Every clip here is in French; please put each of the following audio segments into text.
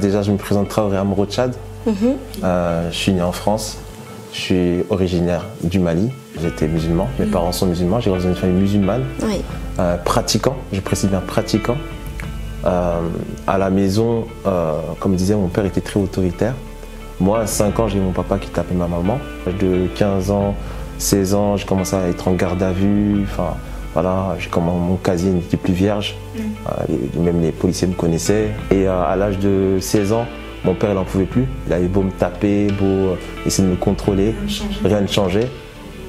Déjà, je me présente Traoré Amro Tchad. Je suis né en France. Je suis originaire du Mali. J'étais musulman. Mes parents sont musulmans. J'ai grandi dans une famille musulmane. Pratiquant, je précise bien pratiquant. À la maison, comme je disais, mon père était très autoritaire. Moi, à 5 ans, j'ai mon papa qui tapait ma maman. À l'âge de 15 ans, 16 ans, j'ai commencé à être en garde à vue. Enfin, voilà, mon casier n'était plus vierge. Même les policiers me connaissaient. Et à l'âge de 16 ans, mon père, il n'en pouvait plus. Il avait beau me taper, beau essayer de me contrôler. Rien ne changeait.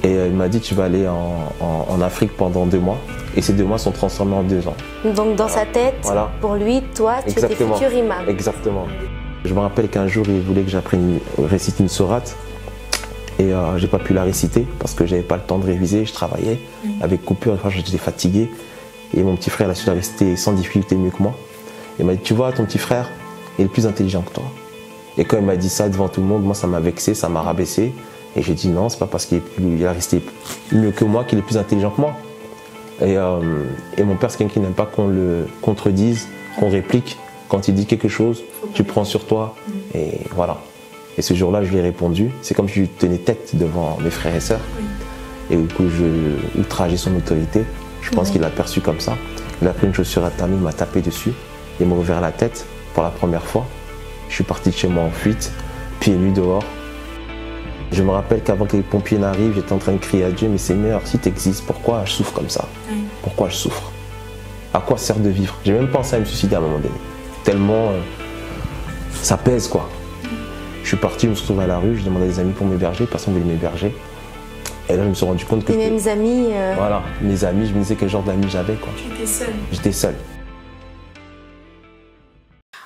Et il m'a dit, tu vas aller en Afrique pendant 2 mois. Et ces 2 mois sont transformés en 2 ans. Donc dans sa tête, pour lui, toi, tu étais futur imam. Exactement. Je me rappelle qu'un jour, il voulait que j'apprenne à réciter une sourate. Et j'ai pas pu la réciter parce que j'avais pas le temps de réviser, je travaillais avec coupure, et j'étais fatigué. Et mon petit frère, il a su la réciter sans difficulté mieux que moi. Il m'a dit, tu vois, ton petit frère, il est plus intelligent que toi. Et quand il m'a dit ça devant tout le monde, moi ça m'a vexé, ça m'a rabaissé. Et j'ai dit non, c'est pas parce qu'il a resté mieux que moi qu'il est plus intelligent que moi. Et mon père, c'est quelqu'un qui n'aime pas qu'on le contredise, qu'on réplique. Quand il dit quelque chose, tu prends sur toi. Et voilà. Et ce jour-là, je lui ai répondu. C'est comme si je tenais tête devant mes frères et sœurs. Et du coup, je ultrageais son autorité. Je pense qu'il l'a perçu comme ça. Il a pris une chaussure à talons, il m'a tapé dessus. Il m'a ouvert la tête pour la première fois. Je suis parti de chez moi en fuite, pieds nus dehors. Je me rappelle qu'avant que les pompiers n'arrivent, j'étais en train de crier à Dieu, mais Seigneur, si tu existes, pourquoi je souffre comme ça? Pourquoi je souffre? À quoi sert de vivre? J'ai même pensé à me suicider à un moment donné. Tellement ça pèse quoi. Je suis parti, je me suis retrouvé à la rue, je demandais à des amis pour m'héberger, personne ne voulait m'héberger. Et là je me suis rendu compte que... Les mêmes amis Voilà, mes amis, je me disais quel genre d'amis j'avais quoi. Tu étais seul. J'étais seul.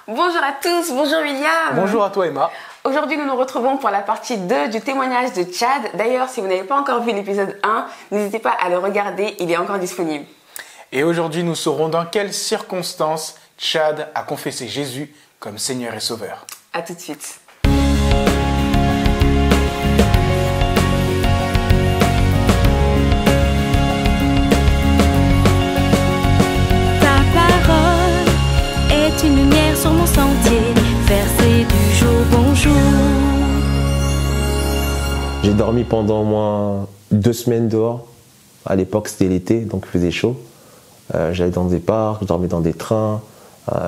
Bonjour à tous, bonjour William. Bonjour à toi Emma. Aujourd'hui nous nous retrouvons pour la partie 2 du témoignage de Tchad. D'ailleurs si vous n'avez pas encore vu l'épisode 1, n'hésitez pas à le regarder, il est encore disponible. Et aujourd'hui nous saurons dans quelles circonstances Tchad a confessé Jésus comme Seigneur et Sauveur. A tout de suite. Ta parole est une lumière sur mon sentier, versée du jour, bonjour. J'ai dormi pendant au moins 2 semaines dehors. À l'époque c'était l'été, donc il faisait chaud. J'allais dans des parcs, je dormais dans des trains.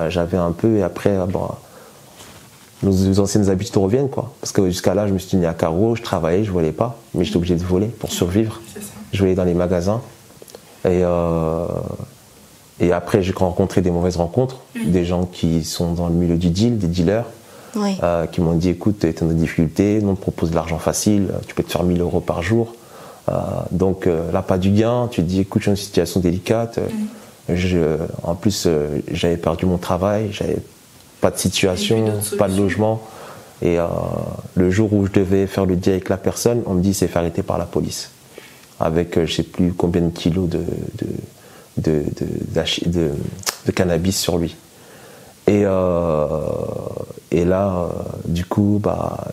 J'avais un peu, et après, nos anciennes habitudes reviennent, quoi. Parce que jusqu'à là, je me suis tenu à carreau, je travaillais, je volais pas, mais j'étais obligé de voler pour survivre. Je volais dans les magasins. Et après, j'ai rencontré des mauvaises rencontres, des gens qui sont dans le milieu du deal, des dealers, qui m'ont dit, écoute, tu es dans des difficultés, nous on te propose de l'argent facile, tu peux te faire 1 000 € par jour. Donc là, pas du gain, tu te dis, écoute, j'ai une situation délicate. En plus, j'avais perdu mon travail, j'avais pas de situation, pas de logement. Et le jour où je devais faire le deal avec la personne, on me dit c'est fait arrêter par la police. Avec je sais plus combien de kilos de cannabis sur lui. Et là, du coup,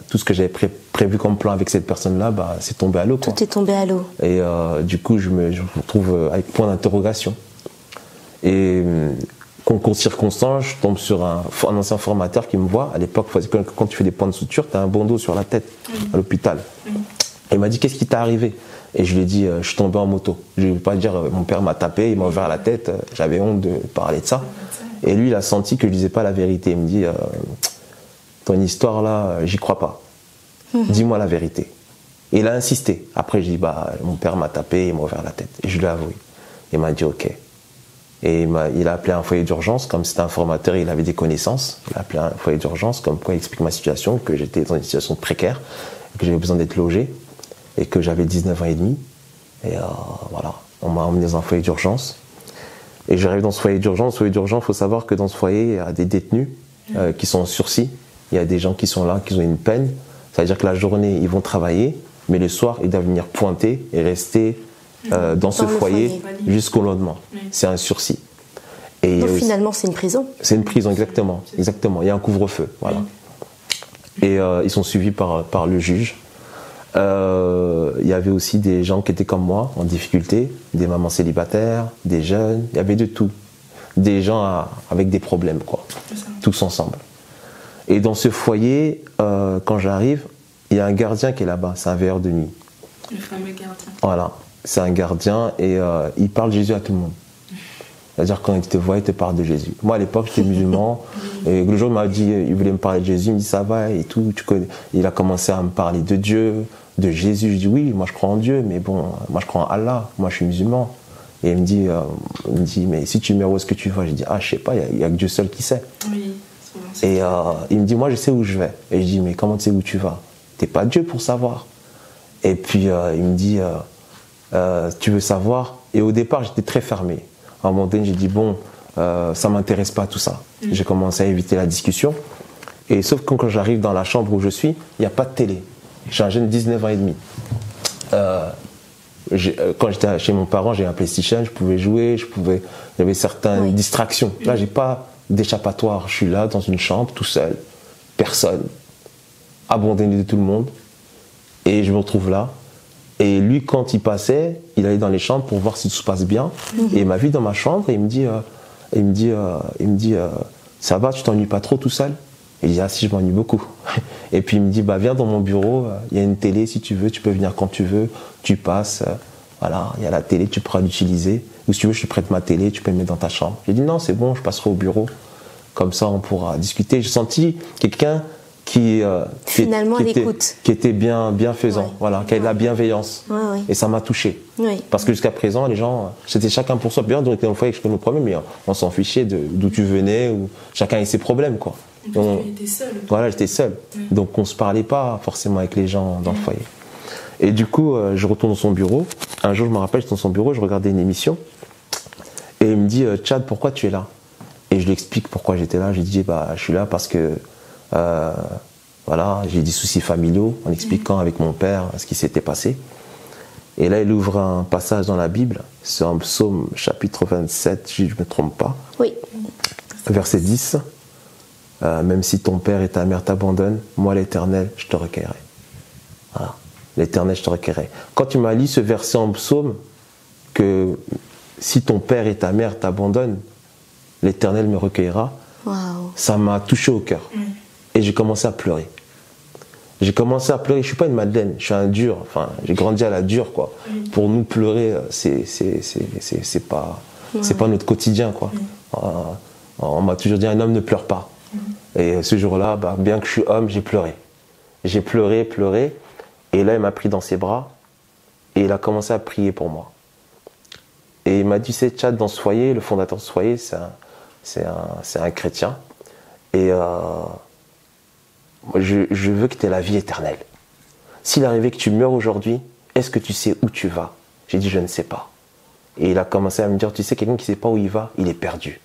tout ce que j'avais prévu comme plan avec cette personne-là, c'est tombé à l'eau. Tout est tombé à l'eau. Et du coup, je me retrouve avec point d'interrogation. Et concours de circonstances, je tombe sur un ancien formateur qui me voit. À l'époque, quand tu fais des points de suture, tu as un bandeau sur la tête à l'hôpital. Et il m'a dit, qu'est-ce qui t'est arrivé? Et je lui ai dit, je suis tombé en moto. Je ne vais pas dire, mon père m'a tapé, il m'a ouvert la tête. J'avais honte de parler de ça. Et lui, il a senti que je ne disais pas la vérité. Il me dit, ton histoire là, j'y crois pas. Dis-moi la vérité. Et il a insisté. Après, je dis, mon père m'a tapé, il m'a ouvert la tête. Et je lui ai avoué. Il m'a dit, ok. Et il a appelé un foyer d'urgence, comme c'était un formateur, il avait des connaissances. Il a appelé un foyer d'urgence, comme quoi il explique ma situation, que j'étais dans une situation précaire, que j'avais besoin d'être logé, et que j'avais 19 ans et demi. Et voilà, on m'a emmené dans un foyer d'urgence. Et j'arrive dans ce foyer d'urgence. Il faut savoir que dans ce foyer, il y a des détenus qui sont en sursis. Il y a des gens qui sont là, qui ont une peine. Ça veut dire que la journée, ils vont travailler, mais le soir, ils doivent venir pointer et rester dans ce foyer jusqu'au lendemain. C'est un sursis. Et donc finalement, c'est une prison. C'est une prison, exactement. Exactement. Il y a un couvre-feu. Voilà. Et ils sont suivis par le juge. Il y avait aussi des gens qui étaient comme moi, en difficulté, des mamans célibataires, des jeunes, il y avait de tout. Des gens avec des problèmes, quoi. Tous ensemble. Et dans ce foyer, quand j'arrive, il y a un gardien qui est là-bas, c'est un veilleur de nuit. Le fameux gardien. Voilà, c'est un gardien et il parle de Jésus à tout le monde. C'est-à-dire quand il te voit, il te parle de Jésus. Moi à l'époque j'étais musulman et le jour il m'a dit, il voulait me parler de Jésus, il me dit ça va et tout, tu connais. Il a commencé à me parler de Dieu, de Jésus. Je dis oui, moi je crois en Dieu, mais bon, moi je crois en Allah, moi je suis musulman. Et il me dit mais si tu meurs où est-ce que tu vas? Je dis ah je sais pas, il y a que Dieu seul qui sait. Oui, et il me dit moi je sais où je vais. Et je dis mais comment tu sais où tu vas? T'es pas Dieu pour savoir. Et puis il me dit tu veux savoir? Et au départ j'étais très fermé. À un moment donné j'ai dit bon ça m'intéresse pas tout ça. J'ai commencé à éviter la discussion. Et sauf que quand j'arrive dans la chambre où je suis, il n'y a pas de télé. J'ai un jeune de 19 ans et demi. Quand j'étais chez mon parent, j'ai un PlayStation, je pouvais jouer, il y avait certaines distractions. Là, j'ai pas d'échappatoire. Je suis là dans une chambre, tout seul, personne, abandonné de tout le monde. Et je me retrouve là. Et lui, quand il passait, il allait dans les chambres pour voir si tout se passe bien. Et il m'a vu dans ma chambre et il me dit, ça va, tu t'ennuies pas trop tout seul? Et il dit, ah si, je m'ennuie beaucoup. Et puis il me dit, bah viens dans mon bureau, il y a une télé si tu veux, tu peux venir quand tu veux, tu passes, voilà, il y a la télé, tu pourras l'utiliser. Ou si tu veux, je te prête ma télé, tu peux me mettre dans ta chambre. J'ai dit, non, c'est bon, je passerai au bureau. Comme ça, on pourra discuter. J'ai senti quelqu'un qui était bienfaisant, voilà, qui avait de la bienveillance. Et ça m'a touché. Parce que jusqu'à présent, les gens, c'était chacun pour soi. Bien, on était dans le foyer avec nos problèmes, mais on s'en fichait d'où tu venais, ou chacun avait ses problèmes, quoi. J'étais seule. Voilà, j'étais seul. Donc on ne se parlait pas forcément avec les gens dans le foyer. Et du coup, je retourne dans son bureau. Un jour, je me rappelle, j'étais dans son bureau, je regardais une émission. Et il me dit, Tchad, pourquoi tu es là? Et je lui explique pourquoi j'étais là. Je lui dis, bah, je suis là parce que voilà, j'ai des soucis familiaux, en expliquant avec mon père ce qui s'était passé. Et là, il ouvre un passage dans la Bible, c'est en Psaume chapitre 27, si je ne me trompe pas. Oui. Verset 10. Même si ton père et ta mère t'abandonnent, moi l'Éternel, je te recueillerai. Voilà. L'Éternel, je te recueillerai. Quand tu m'as lu ce verset en psaume, que si ton père et ta mère t'abandonnent, l'Éternel me recueillera, ça m'a touché au cœur. Et j'ai commencé à pleurer. J'ai commencé à pleurer. Je ne suis pas une Madeleine, je suis un dur. Enfin, j'ai grandi à la dure, quoi. Pour nous, pleurer, c'est pas notre quotidien, quoi. On m'a toujours dit, un homme ne pleure pas. Et ce jour-là, bah, bien que je suis homme, j'ai pleuré. J'ai pleuré. Et là, il m'a pris dans ses bras et il a commencé à prier pour moi. Et il m'a dit, c'est Tchad, dans ce foyer, le fondateur de ce foyer, c'est un chrétien. Et je veux que tu aies la vie éternelle. S'il arrivait que tu meurs aujourd'hui, est-ce que tu sais où tu vas? J'ai dit, je ne sais pas. Et il a commencé à me dire, tu sais, quelqu'un qui ne sait pas où il va, il est perdu.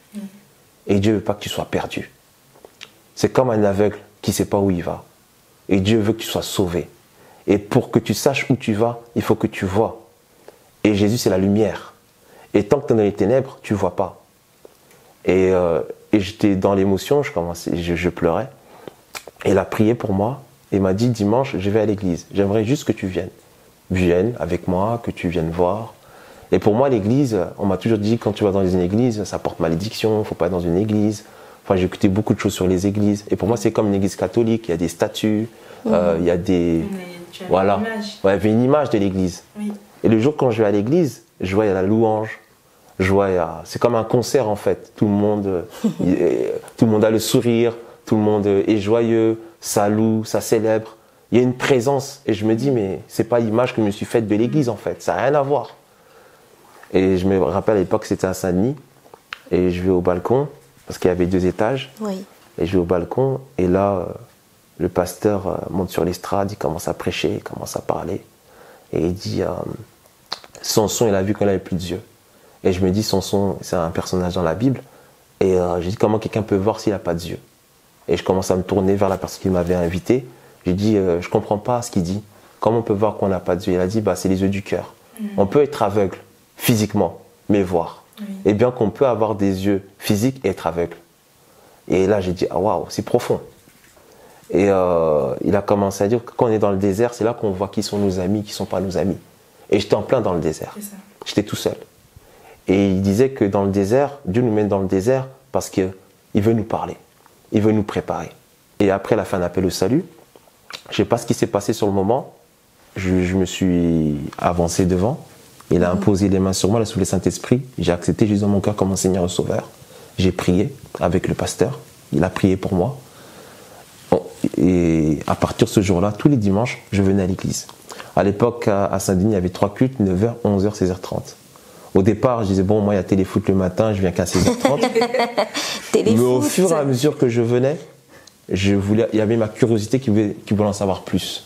Et Dieu ne veut pas que tu sois perdu. C'est comme un aveugle qui ne sait pas où il va. Et Dieu veut que tu sois sauvé. Et pour que tu saches où tu vas, il faut que tu vois. Et Jésus, c'est la lumière. Et tant que tu es dans les ténèbres, tu ne vois pas. Et j'étais dans l'émotion, je pleurais. Et il a prié pour moi. Et m'a dit, dimanche, je vais à l'église. J'aimerais juste que tu viennes. Vienne avec moi, que tu viennes voir. Et pour moi, l'église, on m'a toujours dit, quand tu vas dans une église, ça porte malédiction, il ne faut pas être dans une église. Enfin, j'ai écouté beaucoup de choses sur les églises. Et pour moi, c'est comme une église catholique. Il y a des statues, il y a des... Voilà. Il y avait une image de l'église. Et le jour quand je vais à l'église, je vois il y a la louange. C'est comme un concert en fait. Tout le monde a le sourire, tout le monde est joyeux, ça loue, ça célèbre. Il y a une présence. Et je me dis, mais c'est pas l'image que je me suis faite de l'église en fait. Ça n'a rien à voir. Et je me rappelle à l'époque, c'était à Saint-Denis. Et je vais au balcon. Parce qu'il y avait 2 étages, et je vais au balcon, et là, le pasteur monte sur l'estrade, il commence à prêcher, il commence à parler, et il dit, Samson, il a vu qu'il n'avait plus de yeux. Et je me dis, Samson, c'est un personnage dans la Bible, et je dis, comment quelqu'un peut voir s'il n'a pas de yeux? Et je commence à me tourner vers la personne qui m'avait invité, je dis, je ne comprends pas ce qu'il dit, comment on peut voir qu'on n'a pas de yeux? Il a dit, bah, c'est les yeux du cœur. On peut être aveugle, physiquement, mais voir. Et bien qu'on peut avoir des yeux physiques et être aveugle. Et là, j'ai dit, ah waouh, c'est profond. Et il a commencé à dire que quand on est dans le désert, c'est là qu'on voit qui sont nos amis, qui ne sont pas nos amis. Et j'étais en plein dans le désert. J'étais tout seul. Et il disait que dans le désert, Dieu nous mène dans le désert parce qu'il veut nous parler. Il veut nous préparer. Et après la fin d'appel au salut, je ne sais pas ce qui s'est passé sur le moment. Je me suis avancé devant. Il a imposé les mains sur moi, sous le Saint-Esprit. J'ai accepté Jésus dans mon cœur comme mon Seigneur et Sauveur. J'ai prié avec le pasteur. Il a prié pour moi. Et à partir de ce jour-là, tous les dimanches, je venais à l'église. À l'époque, à Saint-Denis, il y avait 3 cultes, 9h, 11h, 16h30. Au départ, je disais, bon, moi, il y a téléfoot le matin, je viens qu'à 16h30. Mais au fur et à mesure que je venais, il y avait ma curiosité qui voulait en savoir plus.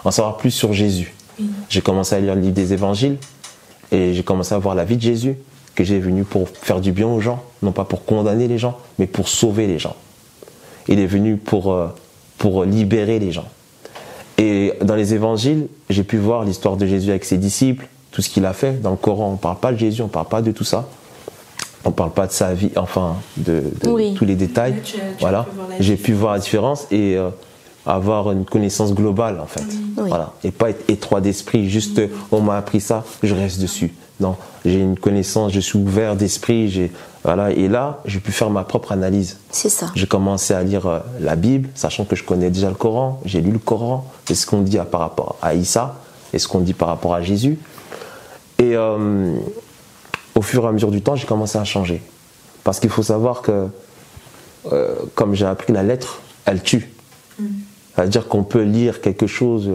En savoir plus sur Jésus. J'ai commencé à lire le livre des évangiles et j'ai commencé à voir la vie de Jésus, que j'ai venu pour faire du bien aux gens, non pas pour condamner les gens, mais pour sauver les gens. Il est venu pour libérer les gens. Et dans les évangiles, j'ai pu voir l'histoire de Jésus avec ses disciples, tout ce qu'il a fait. Dans le Coran, on ne parle pas de Jésus, on ne parle pas de tout ça. On ne parle pas de sa vie, enfin, de tous les détails. Voilà. J'ai pu voir la différence et avoir une connaissance globale, en fait. Oui. Voilà. Et pas être étroit d'esprit, juste on m'a appris ça, je reste dessus. Non, j'ai une connaissance, je suis ouvert d'esprit, voilà, et là, j'ai pu faire ma propre analyse. C'est ça. J'ai commencé à lire la Bible, sachant que je connais déjà le Coran, j'ai lu le Coran, et ce qu'on dit par rapport à Issa, et ce qu'on dit par rapport à Jésus. Et au fur et à mesure du temps, j'ai commencé à changer. Parce qu'il faut savoir que, comme j'ai appris, la lettre, elle tue. C'est-à-dire qu'on peut lire quelque chose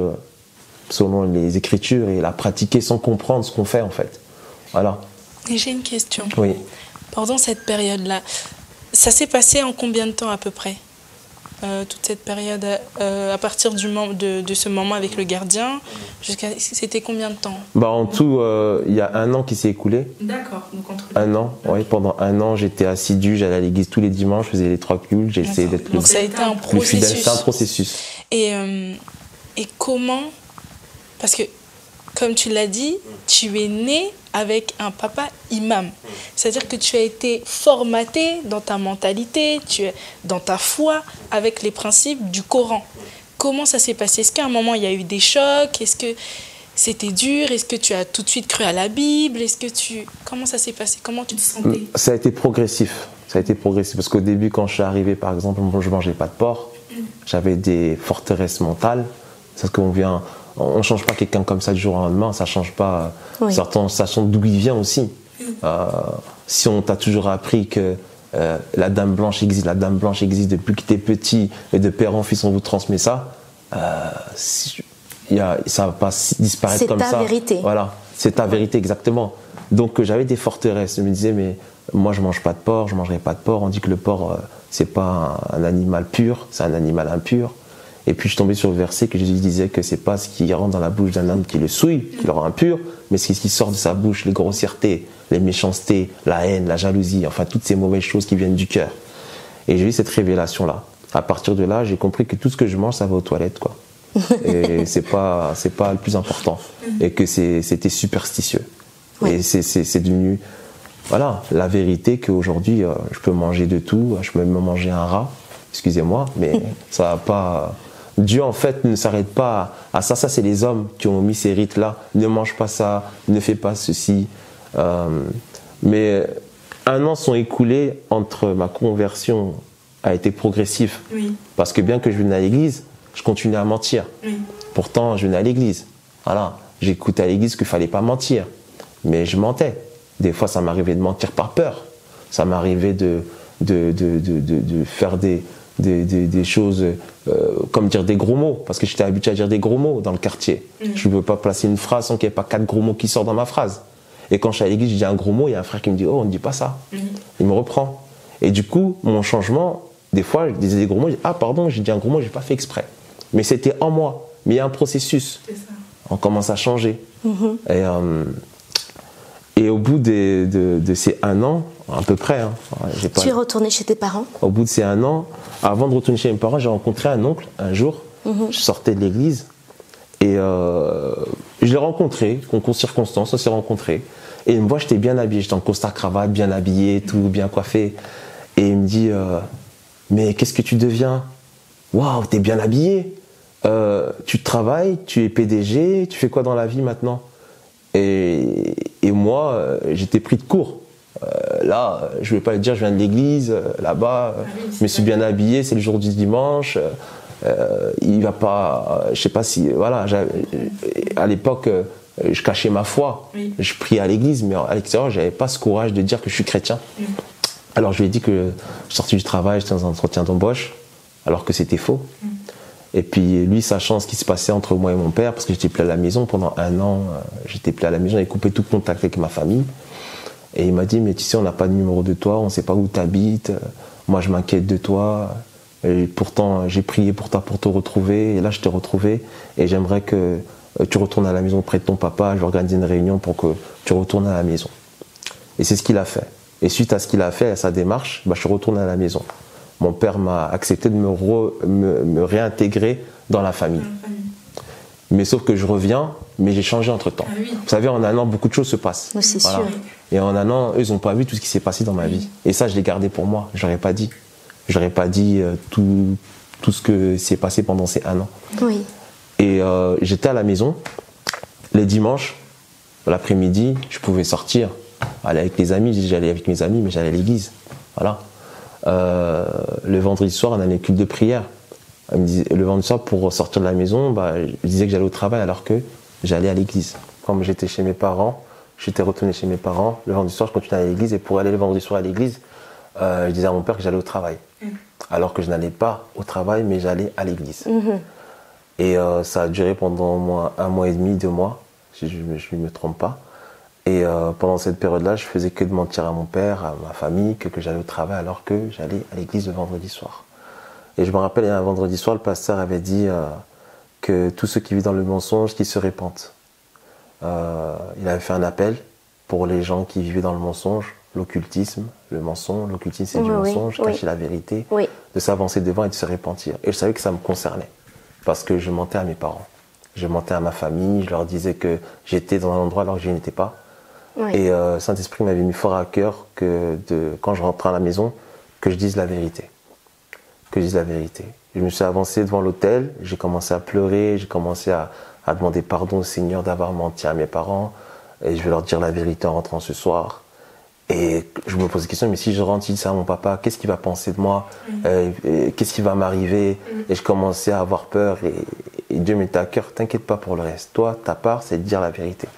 selon les Écritures et la pratiquer sans comprendre ce qu'on fait, en fait. Voilà. Et j'ai une question. Oui. Pendant cette période-là, ça s'est passé en combien de temps à peu près toute cette période, à partir de ce moment avec le gardien, c'était combien de temps? En tout, il y a 1 an qui s'est écoulé. D'accord. Donc entre 1 an, oui. Pendant 1 an, j'étais assidu, j'allais à l'église tous les dimanches, je faisais les 3 cultes, j'ai essayé d'être donc ça a été un plus fidèle. processus. C'est un processus. Et comment, parce que comme tu l'as dit, tu es né avec un papa imam. C'est-à-dire que tu as été formaté dans ta mentalité, dans ta foi, avec les principes du Coran. Comment ça s'est passé? Est-ce qu'à un moment, il y a eu des chocs? Est-ce que c'était dur? Est-ce que tu as tout de suite cru à la Bible? Comment ça s'est passé? Comment tu te sentais? Ça a été progressif. Ça a été progressif. Parce qu'au début, quand je suis arrivé, par exemple, je ne mangeais pas de porc. J'avais des forteresses mentales. C'est ce qu'on vient... On ne change pas quelqu'un comme ça du jour au lendemain, ça ne change pas. Oui. Certains sachant d'où il vient aussi. Si on t'a toujours appris que la dame blanche existe depuis que tu es petit et de père en fils on vous transmet ça, ça ne va pas disparaître comme ça. C'est ta vérité. Voilà, c'est ta vérité exactement. Donc j'avais des forteresses. Je me disais, mais moi je ne mange pas de porc, je ne mangerai pas de porc. On dit que le porc, ce n'est pas un animal pur, c'est un animal impur. Et puis je suis tombé sur le verset que Jésus disait que c'est pas ce qui rentre dans la bouche d'un homme qui le souille, qui le rend impur, mais ce qui sort de sa bouche, les grossièretés, les méchancetés, la haine, la jalousie, enfin toutes ces mauvaises choses qui viennent du cœur. Et j'ai eu cette révélation-là. À partir de là, j'ai compris que tout ce que je mange, ça va aux toilettes, quoi. Et c'est pas le plus important. Et que c'était superstitieux. Oui. Et c'est devenu, voilà, la vérité qu'aujourd'hui, je peux manger de tout, je peux même manger un rat, excusez-moi, mais ça va pas... Dieu, en fait, ne s'arrête pas à ça. Ça, c'est les hommes qui ont mis ces rites-là. Ne mange pas ça, ne fais pas ceci. Mais 1 an sont écoulés entre ma conversion a été progressif. Oui. Parce que bien que je venais à l'église, je continuais à mentir. Oui. Pourtant, je venais à l'église. Voilà. J'écoutais à l'église qu'il ne fallait pas mentir. Mais je mentais. Des fois, ça m'arrivait de mentir par peur. Ça m'arrivait de faire des choses, comme dire des gros mots, parce que j'étais habitué à dire des gros mots dans le quartier. Je ne veux pas placer une phrase sans qu'il n'y ait pas 4 gros mots qui sortent dans ma phrase. Et quand je suis à l'église, je dis un gros mot, il y a un frère qui me dit « Oh, on ne dit pas ça ». Il me reprend. Et du coup, mon changement, des fois, je disais des gros mots, je dis « Ah, pardon, j'ai dit un gros mot, je n'ai pas fait exprès ». Mais c'était en moi. Mais il y a un processus. C'est ça. On commence à changer. Et au bout de ces 1 an, à peu près... Tu es retourné chez tes parents? Au bout de ces 1 an, avant de retourner chez mes parents, j'ai rencontré un oncle un jour. Je sortais de l'église et je l'ai rencontré, concours de circonstances, on s'est rencontrés. Et il me voit, j'étais bien habillé, j'étais en costard cravate, bien habillé, tout bien coiffé. Et il me dit, mais qu'est-ce que tu deviens? Waouh, t'es bien habillé. Tu travailles, tu es PDG, tu fais quoi dans la vie maintenant? Et moi, j'étais pris de court. là, je ne vais pas lui dire, je viens de l'église, là-bas, je me suis bien habillé, c'est le jour du dimanche. Il va pas, je sais pas si, voilà, à l'époque, je cachais ma foi. Je priais à l'église, mais à l'extérieur, j'avais pas ce courage de dire que je suis chrétien. Alors je lui ai dit que je sortais du travail, j'étais dans un entretien d'embauche, alors que c'était faux. Et puis lui, sachant ce qui se passait entre moi et mon père, parce que j'étais plus à la maison pendant 1 an, j'étais plus à la maison, j'avais coupé tout contact avec ma famille. Et il m'a dit, mais tu sais, on n'a pas de numéro de toi, on ne sait pas où tu habites, moi je m'inquiète de toi. Et pourtant, j'ai prié pour toi pour te retrouver, et là je t'ai retrouvé, et j'aimerais que tu retournes à la maison auprès de ton papa, je vais organiser une réunion pour que tu retournes à la maison. Et c'est ce qu'il a fait. Et suite à ce qu'il a fait, à sa démarche, je suis retourné à la maison. Mon père m'a accepté de me réintégrer dans la famille. Mais sauf que je reviens, mais j'ai changé entre-temps. Vous savez, en 1 an, beaucoup de choses se passent. Oui, c'est sûr. Et en 1 an, eux, ils n'ont pas vu tout ce qui s'est passé dans ma vie. Et ça, je l'ai gardé pour moi. Je n'aurais pas dit. Je n'aurais pas dit tout ce que s'est passé pendant ces 1 an. Oui. Et j'étais à la maison. Les dimanches, l'après-midi, je pouvais sortir, aller avec les amis. J'allais avec mes amis, mais j'allais à l'église. Voilà. Le vendredi soir, on avait une culte de prière. Le vendredi soir, pour sortir de la maison, je disais que j'allais au travail alors que j'allais à l'église. Comme j'étais chez mes parents, j'étais retourné chez mes parents. Le vendredi soir, je continuais à aller à l'église. Et pour aller le vendredi soir à l'église, je disais à mon père que j'allais au travail. Alors que je n'allais pas au travail, mais j'allais à l'église. Et ça a duré pendant au moins 1 mois et demi, 2 mois, si je ne me trompe pas. Et pendant cette période-là, je faisais que de mentir à mon père, à ma famille, que j'allais au travail alors que j'allais à l'église le vendredi soir. Et je me rappelle, un vendredi soir, le pasteur avait dit que tous ceux qui vivent dans le mensonge, qu'ils se repentent. Il avait fait un appel pour les gens qui vivaient dans le mensonge, l'occultisme, le mensonge. L'occultisme, c'est du mensonge, cacher la vérité, de s'avancer devant et de se repentir. Et je savais que ça me concernait, parce que je mentais à mes parents. Je mentais à ma famille, je leur disais que j'étais dans un endroit alors que je n'étais pas. Et Saint-Esprit m'avait mis fort à cœur que quand je rentrais à la maison, que je dise la vérité. Que je dise la vérité. Je me suis avancé devant l'autel, j'ai commencé à pleurer, j'ai commencé à demander pardon au Seigneur d'avoir menti à mes parents. Et je vais leur dire la vérité en rentrant ce soir. Et je me pose des questions, mais si je rentre, je dis ça à mon papa, qu'est-ce qu'il va penser de moi? Qu'est-ce qui va m'arriver? Et je commençais à avoir peur. Et Dieu m'était à cœur, t'inquiète pas pour le reste. Toi, ta part, c'est de dire la vérité.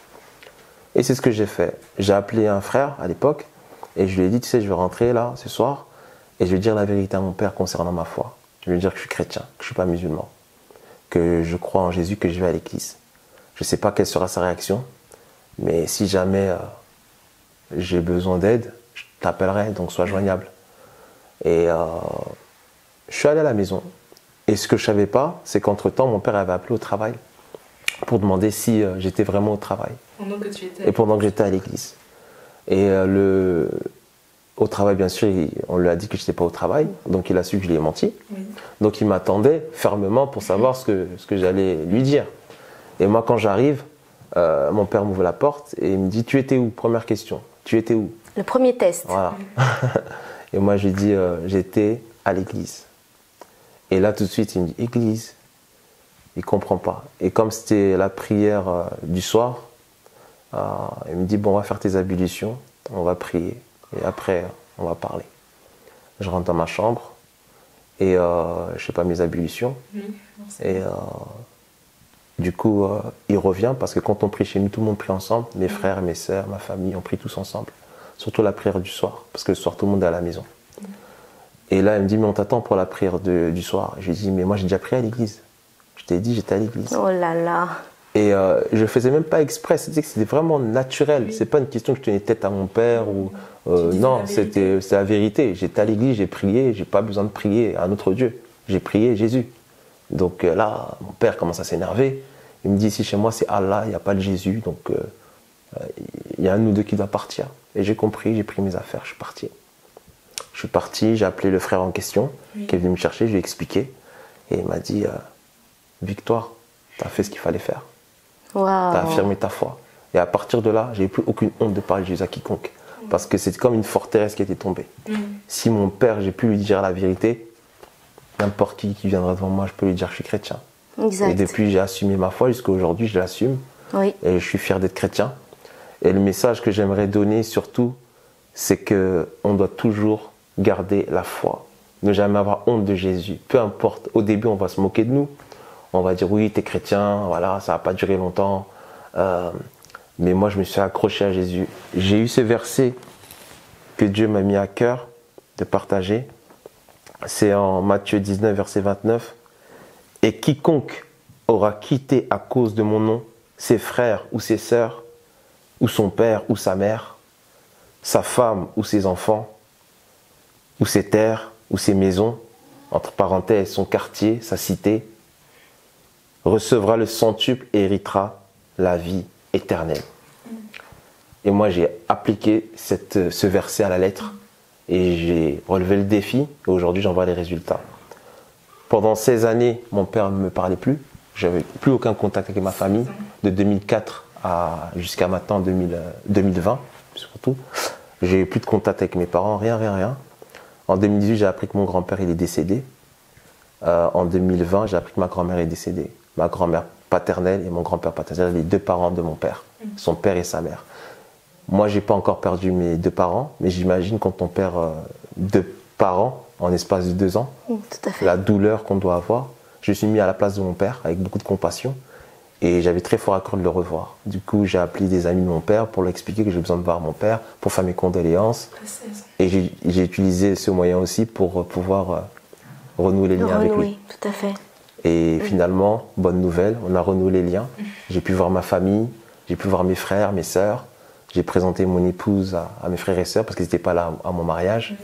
Et c'est ce que j'ai fait. J'ai appelé un frère à l'époque et je lui ai dit, tu sais, je vais rentrer là ce soir et je vais dire la vérité à mon père concernant ma foi. Je vais lui dire que je suis chrétien, que je ne suis pas musulman, que je crois en Jésus, que je vais à l'église. Je ne sais pas quelle sera sa réaction, mais si jamais j'ai besoin d'aide, je t'appellerai, donc sois joignable. Et je suis allé à la maison. Et ce que je ne savais pas, c'est qu'entre-temps, mon père avait appelé au travail pour demander si j'étais vraiment au travail. Pendant que tu étais et pendant que j'étais à l'église. Et au travail, bien sûr, on lui a dit que je n'étais pas au travail, donc il a su que je lui ai menti. Donc il m'attendait fermement pour savoir ce que j'allais lui dire. Et moi, quand j'arrive, mon père m'ouvre la porte et il me dit, tu étais où? Première question, tu étais où? Le premier test. Voilà. Et moi, je lui dis, j'étais à l'église. Et là, tout de suite, il me dit, église? Il ne comprend pas. Et comme c'était la prière du soir, il me dit, bon, on va faire tes ablutions, on va prier, et après, on va parler. Je rentre dans ma chambre, et je fais pas mes ablutions. Et du coup, il revient, parce que quand on prie chez nous, tout le monde prie ensemble, mes frères, mes sœurs, ma famille, on prie tous ensemble. Surtout la prière du soir, parce que le soir, tout le monde est à la maison. Et là, il me dit, mais on t'attend pour la prière du soir. Je lui dis, mais moi, j'ai déjà prié à l'église. Je t'ai dit, j'étais à l'église. Oh là là. Et je faisais même pas exprès, c'était vraiment naturel. C'est pas une question que je tenais tête à mon père ou non, c'était la vérité. J'étais à l'église, j'ai prié, j'ai pas besoin de prier à un autre Dieu. J'ai prié Jésus. Donc là, mon père commence à s'énerver. Il me dit, ici chez moi c'est Allah, il n'y a pas de Jésus, donc il y a un de nous deux qui doit partir. Et j'ai compris, j'ai pris mes affaires, je suis parti. Je suis parti, j'ai appelé le frère en question qui est venu me chercher, je lui ai expliqué. Et il m'a dit, Victoire, tu as fait ce qu'il fallait faire. Wow. Tu as affirmé ta foi. Et à partir de là, j'ai plus aucune honte de parler de Jésus à quiconque. Parce que c'est comme une forteresse qui était tombée. Si mon père, j'ai pu lui dire la vérité, n'importe qui viendra devant moi, je peux lui dire que je suis chrétien. Exact. Et depuis, j'ai assumé ma foi, jusqu'à aujourd'hui, je l'assume. Oui. Et je suis fier d'être chrétien. Et le message que j'aimerais donner surtout, c'est qu'on doit toujours garder la foi. Ne jamais avoir honte de Jésus. Peu importe, au début, on va se moquer de nous. On va dire, oui, t'es chrétien, voilà, ça va pas durer longtemps. Mais moi, je me suis accroché à Jésus. J'ai eu ce verset que Dieu m'a mis à cœur de partager. C'est en Matthieu 19, verset 29. « Et quiconque aura quitté à cause de mon nom ses frères ou ses sœurs, ou son père ou sa mère, sa femme ou ses enfants, ou ses terres ou ses maisons, entre parenthèses son quartier, sa cité, recevra le centuple et héritera la vie éternelle. » Et moi, j'ai appliqué ce verset à la lettre et j'ai relevé le défi. Et aujourd'hui, j'en vois les résultats. Pendant 16 années, mon père ne me parlait plus. Je n'avais plus aucun contact avec ma famille. De 2004 jusqu'à maintenant, 2020, surtout. J'ai eu plus de contact avec mes parents, rien. En 2018, j'ai appris que mon grand-père il est décédé. En 2020, j'ai appris que ma grand-mère est décédée. Ma grand-mère paternelle et mon grand-père paternel, les deux parents de mon père, son père et sa mère. Moi, j'ai pas encore perdu mes deux parents, mais j'imagine quand on perd deux parents en espace de 2 ans, tout à fait. La douleur qu'on doit avoir. Je suis mis à la place de mon père avec beaucoup de compassion et j'avais très fort à cœur de le revoir. Du coup, j'ai appelé des amis de mon père pour leur expliquer que j'ai besoin de voir mon père, pour faire mes condoléances. Et j'ai utilisé ce moyen aussi pour pouvoir renouer les liens avec lui. Oui, tout à fait. Et finalement, bonne nouvelle, on a renoué les liens. J'ai pu voir ma famille, j'ai pu voir mes frères, mes sœurs. J'ai présenté mon épouse à mes frères et sœurs parce qu'ils n'étaient pas là à mon mariage.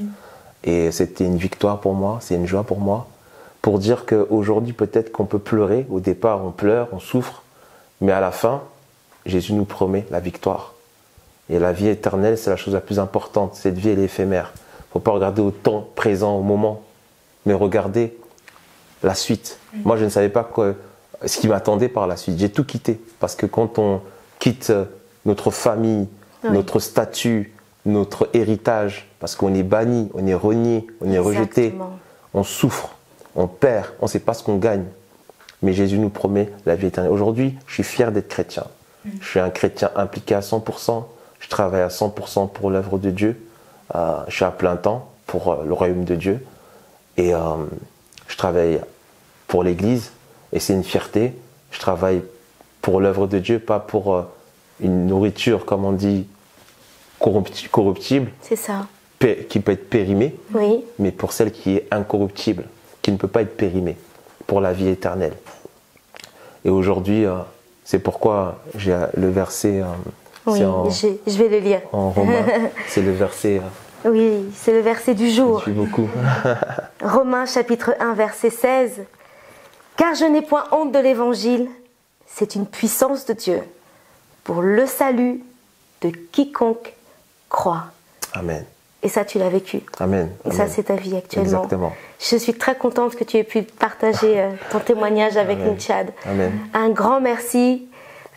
Et c'était une victoire pour moi, c'est une joie pour moi. Pour dire qu'aujourd'hui, peut-être qu'on peut pleurer. Au départ, on pleure, on souffre. Mais à la fin, Jésus nous promet la victoire. Et la vie éternelle, c'est la chose la plus importante. Cette vie, elle est éphémère. Il ne faut pas regarder au temps présent, au moment, mais regarder la suite. Moi, je ne savais pas ce qui m'attendait par la suite. J'ai tout quitté. Parce que quand on quitte notre famille, notre statut, notre héritage, parce qu'on est banni, on est renié, on est rejeté, on souffre, on perd, on ne sait pas ce qu'on gagne. Mais Jésus nous promet la vie éternelle. Aujourd'hui, je suis fier d'être chrétien. Je suis un chrétien impliqué à 100%. Je travaille à 100% pour l'œuvre de Dieu. Je suis à plein temps pour le royaume de Dieu. Et je travaille pour l'Église. Et c'est une fierté. Je travaille pour l'œuvre de Dieu, pas pour une nourriture, comme on dit, corruptible. C'est ça. Qui peut être périmée. Oui. Mais pour celle qui est incorruptible, qui ne peut pas être périmée, pour la vie éternelle. Et aujourd'hui, c'est pourquoi j'ai le verset... oui, je vais le lire. En Romains, c'est le verset... oui, c'est le verset du jour. Je suis beaucoup. Romains chapitre 1, verset 16. « Car je n'ai point honte de l'évangile, c'est une puissance de Dieu pour le salut de quiconque croit. » Amen. Et ça, tu l'as vécu. Amen. Et ça, c'est ta vie actuellement. Exactement. Je suis très contente que tu aies pu partager ton témoignage avec nous, Tchad. Amen. Un grand merci.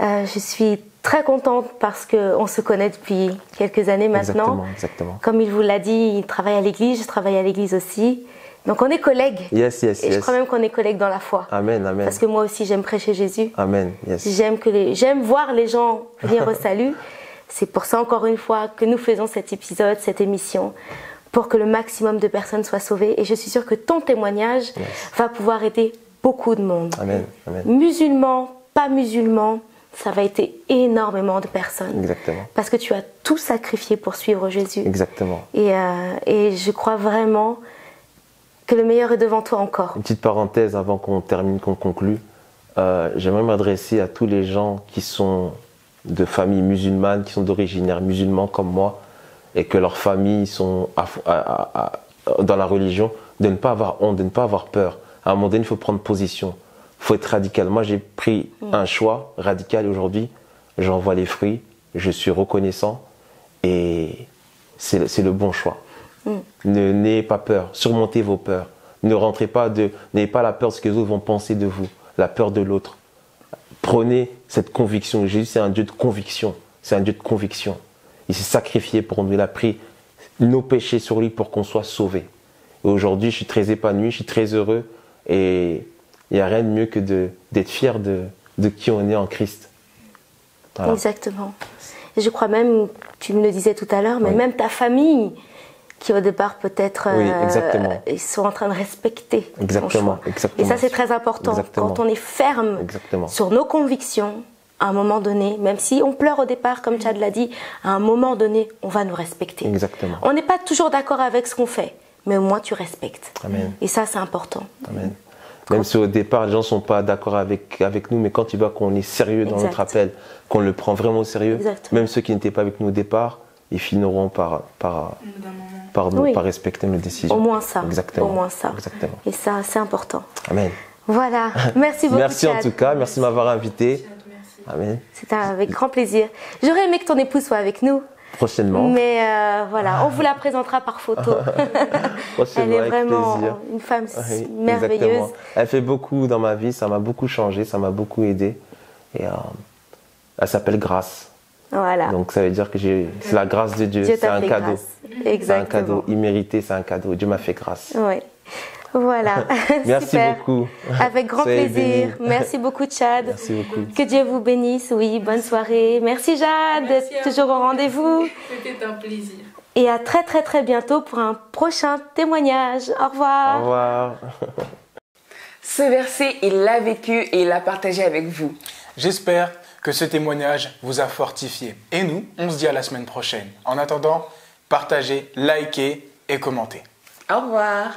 Je suis très contente parce qu'on se connaît depuis quelques années maintenant. Exactement. Comme il vous l'a dit, il travaille à l'église, je travaille à l'église aussi. Donc on est collègues. Yes. Et je crois même qu'on est collègues dans la foi. Amen. Parce que moi aussi, j'aime prêcher Jésus. Amen. Yes. J'aime voir les gens venir au salut. C'est pour ça, encore une fois, que nous faisons cet épisode, cette émission, pour que le maximum de personnes soient sauvées. Et je suis sûre que ton témoignage va pouvoir aider beaucoup de monde. Amen. Musulmans, pas musulmans, ça va aider énormément de personnes. Exactement. Parce que tu as tout sacrifié pour suivre Jésus. Exactement. Et je crois vraiment que le meilleur est devant toi encore. Une petite parenthèse avant qu'on termine, qu'on conclue. J'aimerais m'adresser à tous les gens qui sont de familles musulmanes, qui sont d'origine musulmans comme moi, et que leurs familles sont dans la religion, de ne pas avoir honte, de ne pas avoir peur. À un moment donné, il faut prendre position. Il faut être radical. Moi, j'ai pris un choix radical aujourd'hui. J'en vois les fruits. Je suis reconnaissant. Et c'est le bon choix. N'ayez pas peur. Surmontez vos peurs. N'ayez pas la peur de ce que les autres vont penser de vous. La peur de l'autre. Prenez cette conviction. Jésus, c'est un Dieu de conviction. C'est un Dieu de conviction. Il s'est sacrifié pour nous. Il a pris nos péchés sur lui pour qu'on soit sauvés. Et aujourd'hui, je suis très épanoui, je suis très heureux. Et il n'y a rien de mieux que d'être fier de qui on est en Christ. Voilà. Exactement. Je crois même, tu me le disais tout à l'heure, mais même ta famille, qui au départ peut-être ils sont en train de respecter ton choix. Et ça c'est très important. Quand on est ferme sur nos convictions, à un moment donné, même si on pleure au départ, comme Chad l'a dit, à un moment donné, on va nous respecter. On n'est pas toujours d'accord avec ce qu'on fait, mais au moins tu respectes. Amen. Et ça c'est important. Amen. Même si au départ les gens ne sont pas d'accord avec nous, mais quand tu vois qu'on est sérieux dans notre appel, qu'on le prend vraiment au sérieux, même ceux qui n'étaient pas avec nous au départ, ils finiront par respecter nos décisions. Au moins ça. Exactement. Au moins ça. Exactement. Et ça, c'est important. Amen. Voilà. Merci beaucoup. Merci Chad. en tout cas. Merci de m'avoir invité. Amen. C'était avec grand plaisir. J'aurais aimé que ton épouse soit avec nous. Prochainement. Mais voilà, on vous la présentera par photo. Elle est vraiment une femme merveilleuse. Exactement. Elle fait beaucoup dans ma vie. Ça m'a beaucoup changé. Ça m'a beaucoup aidé. Et elle s'appelle Grâce. Voilà. Donc ça veut dire que c'est la grâce de Dieu. C'est un cadeau. C'est un cadeau immérité, c'est un cadeau. Dieu m'a fait grâce. Oui. Voilà. Merci Super. beaucoup. Avec grand Soyez plaisir. bénis. Merci beaucoup Chad. Merci beaucoup. Que Dieu vous bénisse. Oui, bonne soirée. Merci Jade, toujours au rendez-vous. C'était un plaisir. Et à très très très bientôt pour un prochain témoignage. Au revoir. Au revoir. Ce verset, il l'a vécu et il l'a partagé avec vous. J'espère que ce témoignage vous a fortifié. Et nous, on se dit à la semaine prochaine. En attendant, partagez, likez et commentez. Au revoir.